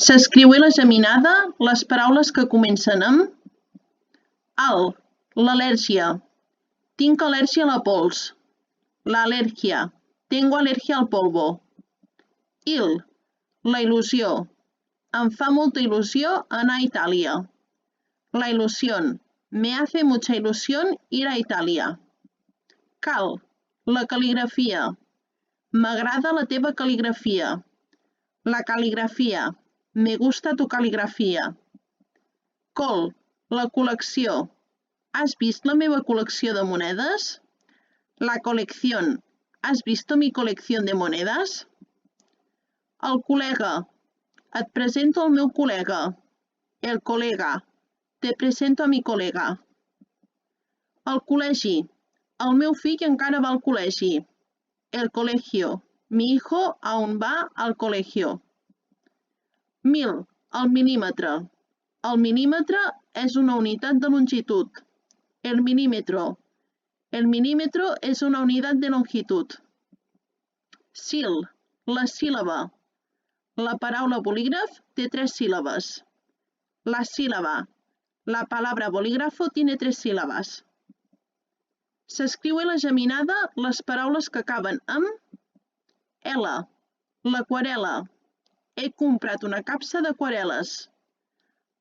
S'escriu la geminada les paraules que comencen amb al, l'al·lèrgia. Tinc al·lèrgia a la pols. La alergia. Tengo alergia al polvo. Il, la il·lusió. Em fa molta il·lusió anar a Itàlia. La ilusión. Me hace mucha ilusión ir a Italia. Cal, la cal·ligrafia. M'agrada la teva cal·ligrafia. La cal·ligrafia. Me gusta tu caligrafía. Col, la col·lecció. ¿Has vist la meva col·lecció de monedes? La colección. ¿Has visto mi colección de monedas? El col·lega. Et presento el meu col·lega. El colega. Te presento a mi colega. El col·legi. El meu fill encara va al col·legi. El colegio. Mi hijo aún va al colegio. Mil, el milímetre. El milímetre és una unitat de longitud. El milímetro. El milímetro és una unitat de longitud. Sil, la síl·laba. La paraula bolígraf té 3 síl·labes. La síl·laba. La palabra bolígrafo tiene 3 síl·labes. S'escriu la geminada les paraules que acaben amb L, l'aquarela. He comprat una capsa d'aquareles.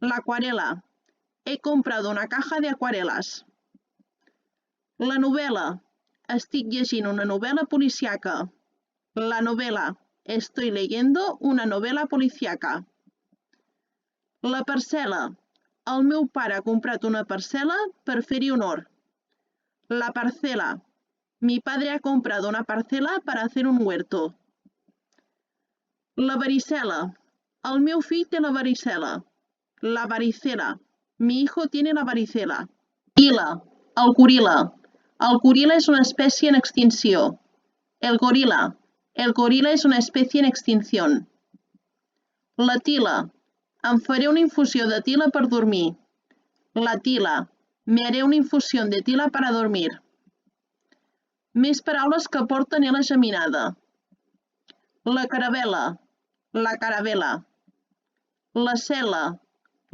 L'aquarela. He comprado una caja de acuarelas. La novel·la. Estic llegint una novel·la policíaca. La novela. Estoy leyendo una novela policíaca. La parcel·la. El meu pare ha comprat una parcel·la per fer-hi honor. La parcela. Mi padre ha comprado una parcela para hacer un huerto. La varicela. El meu fill té la varicela. La varicela. Mi hijo tiene la varicela. Ila. El goril·la. El goril·la és una espècie en extinció. El goril·la. El goril·la és una espècie en extinción. La tila. Em faré una infusió de tila per dormir. La tila. Me haré una infusión de tila para dormir. Més paraules que porten la geminada. La caravel·la. La caravela. La cel·la.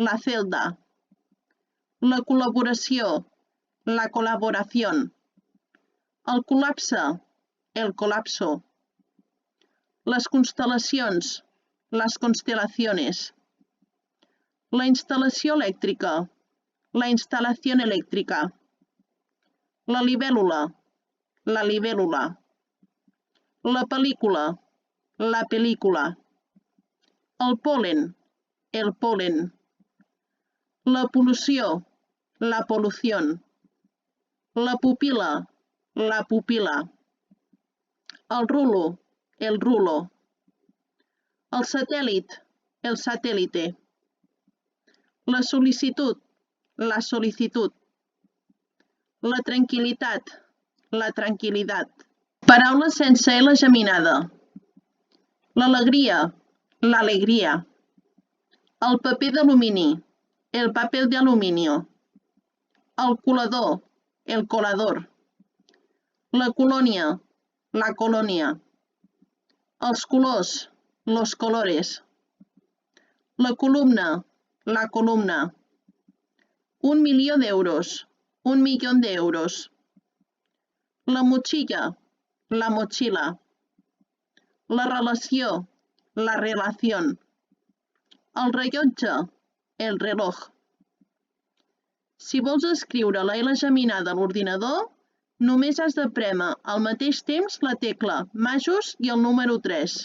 La celda. La col·laboració. La colaboración. El col·lapse. El colapso. Les constel·lacions. Les constelaciones. La instal·lació elèctrica. La instalación eléctrica. La libèl·lula. La libèl·lula. La pel·lícula. La pel·lícula. El polen. El polen. La pol·lució. La pol·lución. La pupil·la. La pupil·la. El rulo. El rulo. El satèl·lit. El satèl·lite. La sol·licitud. La sol·licitud. La tranquil·litat. La tranquil·litat. Paraules sense L geminada. L'alegria. L'alegria. El paper d'alumini. El papel de aluminio. El colador. El colador. La colònia. La colònia. Els colors. Los colores. La columna. La columna. 1 milió d'euros. 1 millón de euros. La motxilla. La mochila. La relació. La relación. El rellotge. El reloj. Si vols escriure la L geminada a l'ordinador, només has de prémer al mateix temps la tecla majús i el número 3.